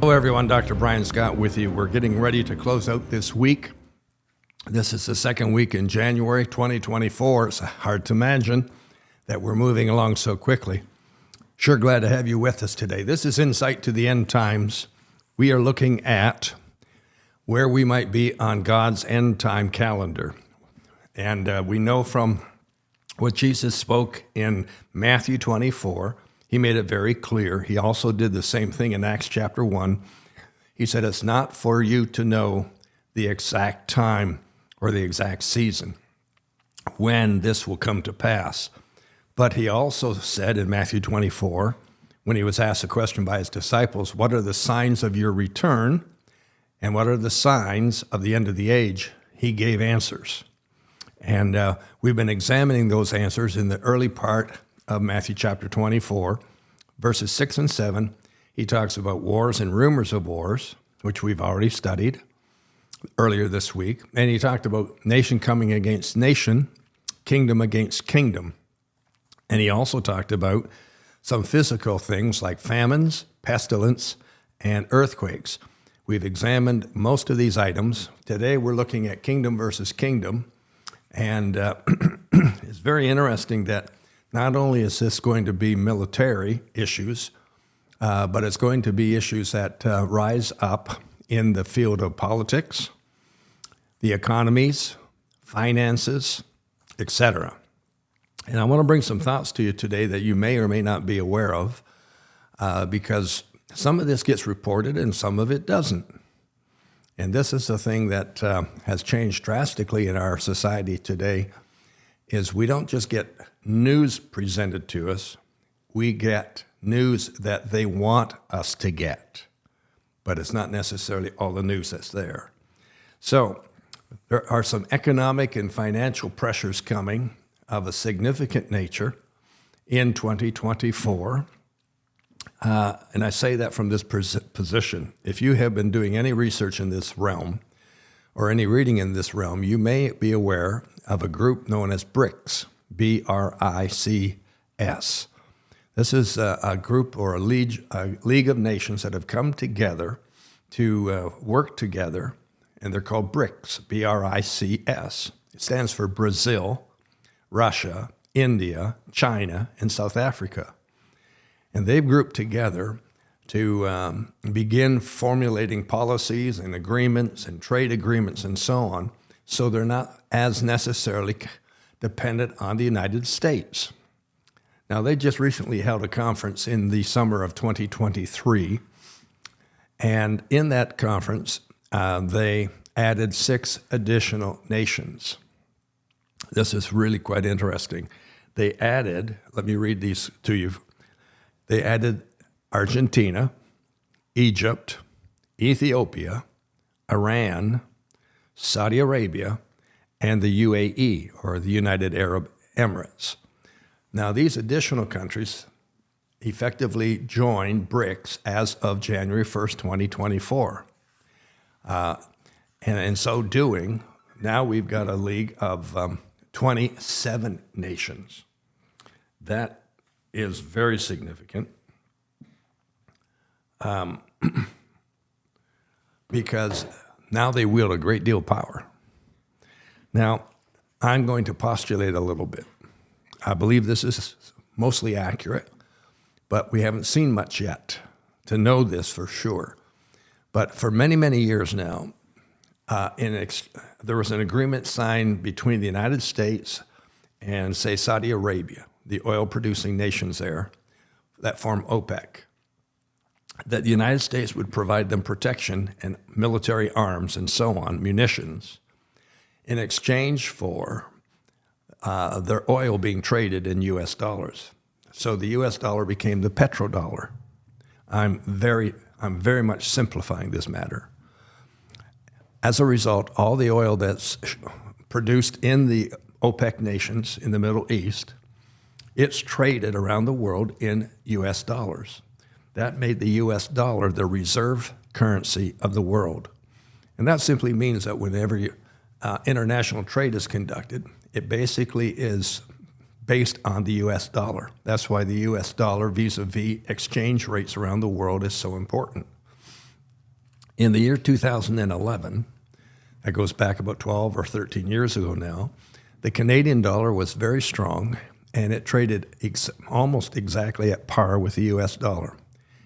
Hello everyone, Dr. Brian Scott with you. We're getting ready to close out this week. This is the second week in January 2024. It's hard to imagine that we're moving along so quickly. Sure glad to have you with us today. This is Insight to the End Times. We are looking at where we might be on God's end time calendar. And we know from what Jesus spoke in Matthew 24, he made it very clear. He also did the same thing in Acts chapter 1. He said, it's not for you to know the exact time or the exact season when this will come to pass. But he also said in Matthew 24, when he was asked a question by his disciples, what are the signs of your return and what are the signs of the end of the age? He gave answers. And we've been examining those answers in the early part of Matthew chapter 24, verses 6 and 7. He talks about wars and rumors of wars, which we've already studied earlier this week. And he talked about nation coming against nation, kingdom against kingdom. And he also talked about some physical things like famines, pestilence, and earthquakes. We've examined most of these items. Today we're looking at kingdom versus kingdom. And it's very interesting that not only is this going to be military issues, but it's going to be issues that rise up in the field of politics, the economies, finances, etc. And I want to bring some thoughts to you today that you may or may not be aware of, because some of this gets reported and some of it doesn't. And this is the thing that has changed drastically in our society today, is we don't just get news presented to us, we get news that they want us to get, but it's not necessarily all the news that's there. So there are some economic and financial pressures coming of a significant nature in 2024. And I say that from this position. If you have been doing any research in this realm or any reading in this realm, you may be aware of a group known as BRICS, B-R-I-C-S. This is a group or a league of nations that have come together to work together, and they're called BRICS, B-R-I-C-S. It stands for Brazil, Russia, India, China, and South Africa. And they've grouped together to begin formulating policies and agreements and trade agreements and so on, so they're not as necessarily dependent on the United States. Now, they just recently held a conference in the summer of 2023, and in that conference, they added 6 additional nations. This is really quite interesting. They added, let me read these to you. They added Argentina, Egypt, Ethiopia, Iran, Saudi Arabia, and the UAE, or the United Arab Emirates. Now, these additional countries effectively joined BRICS as of January 1st, 2024. And in so doing, now we've got a league of 27 nations. That is very significant because now they wield a great deal of power. Now, I'm going to postulate a little bit. I believe this is mostly accurate, but we haven't seen much yet to know this for sure. But for many, many years now, there was an agreement signed between the United States and, say, Saudi Arabia, the oil-producing nations there that form OPEC, that the United States would provide them protection and military arms and so on, munitions, in exchange for their oil being traded in U.S. dollars. So the U.S. dollar became the petrodollar. I'm very much simplifying this matter. As a result, all the oil that's produced in the OPEC nations in the Middle East, it's traded around the world in U.S. dollars. That made the U.S. dollar the reserve currency of the world. And that simply means that whenever international trade is conducted, it basically is based on the U.S. dollar. That's why the U.S. dollar vis-a-vis exchange rates around the world is so important. In the year 2011, that goes back about 12 or 13 years ago now, the Canadian dollar was very strong, and it traded almost exactly at par with the U.S. dollar.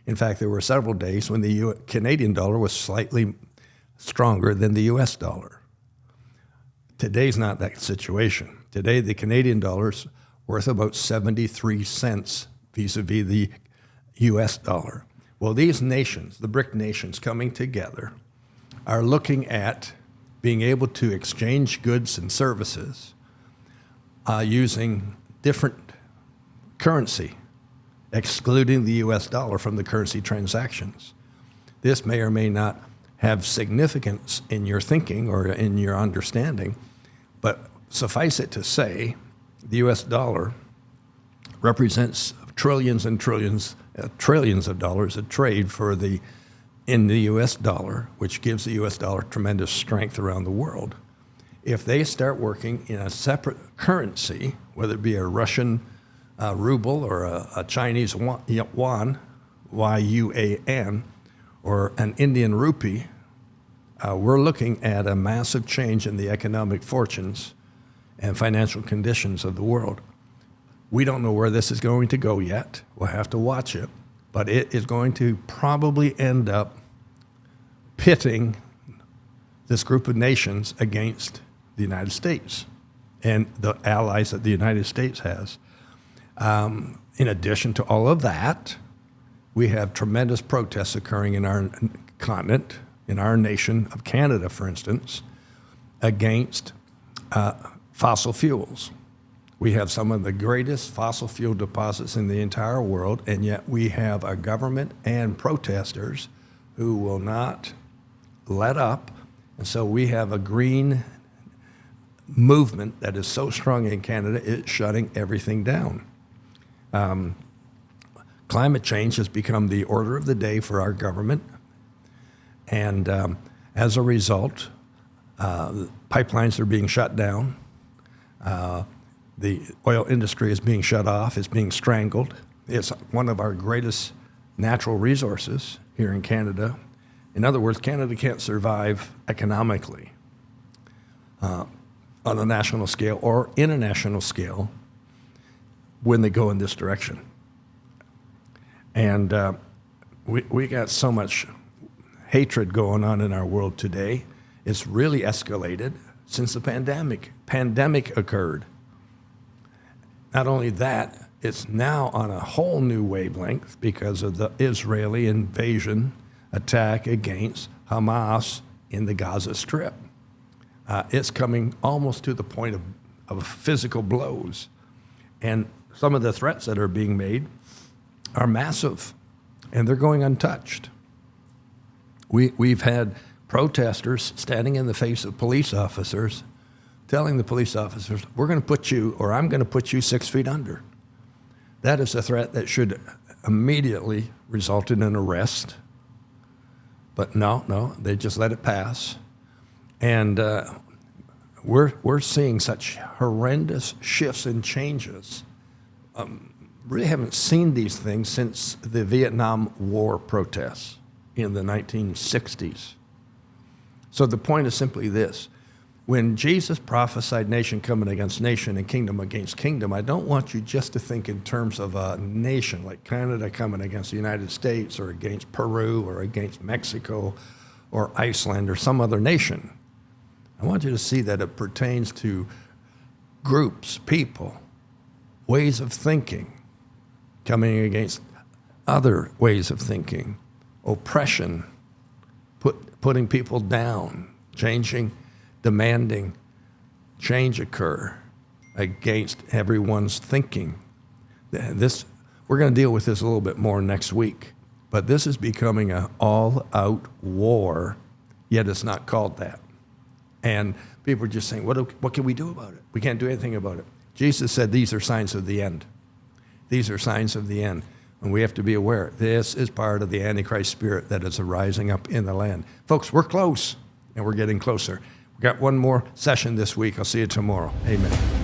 In fact, there were several days when the Canadian dollar was slightly stronger than the U.S. dollar. Today's not that situation. Today, the Canadian dollar's worth about 73 cents vis-a-vis the U.S. dollar. Well, these nations, the BRIC nations coming together, are looking at being able to exchange goods and services using different currency, excluding the U.S. dollar from the currency transactions. This may or may not have significance in your thinking or in your understanding, but suffice it to say, the U.S. dollar represents trillions and trillions of dollars of trade in the U.S. dollar, which gives the U.S. dollar tremendous strength around the world. If they start working in a separate currency, whether it be a Russian ruble or a Chinese yuan, Y-U-A-N, or an Indian rupee, we're looking at a massive change in the economic fortunes and financial conditions of the world. We don't know where this is going to go yet. We'll have to watch it. But it is going to probably end up pitting this group of nations against the United States and the allies that the United States has. In addition to all of that, we have tremendous protests occurring in our continent, in our nation of Canada, for instance, against fossil fuels. We have some of the greatest fossil fuel deposits in the entire world, and yet we have a government and protesters who will not let up. And so we have a green movement that is so strong in Canada, it's shutting everything down. Climate change has become the order of the day for our government. And as a result, pipelines are being shut down. The oil industry is being shut off, it's being strangled. It's one of our greatest natural resources here in Canada. In other words, Canada can't survive economically on a national scale or international scale when they go in this direction. And we got so much hatred going on in our world today. It's really escalated since the pandemic occurred. Not only that, it's now on a whole new wavelength because of the Israeli invasion attack against Hamas in the Gaza Strip. It's coming almost to the point of physical blows. And some of the threats that are being made are massive, and they're going untouched. We've had protesters standing in the face of police officers telling the police officers, we're going to put you, or I'm going to put you 6 feet under. That is a threat that should immediately result in an arrest. But no, they just let it pass. And we're seeing such horrendous shifts and changes. Really haven't seen these things since the Vietnam War protests in the 1960s. So the point is simply this. When Jesus prophesied nation coming against nation and kingdom against kingdom, I don't want you just to think in terms of a nation like Canada coming against the United States or against Peru or against Mexico or Iceland or some other nation. I want you to see that it pertains to groups, people, ways of thinking coming against other ways of thinking, oppression, putting people down, demanding change occur against everyone's thinking. We're going to deal with this a little bit more next week, but this is becoming an all-out war, yet it's not called that. And people are just saying, what can we do about it? We can't do anything about it. Jesus said these are signs of the end. These are signs of the end. And we have to be aware, this is part of the Antichrist spirit that is arising up in the land. Folks, we're close, and we're getting closer. We've got one more session this week. I'll see you tomorrow. Amen.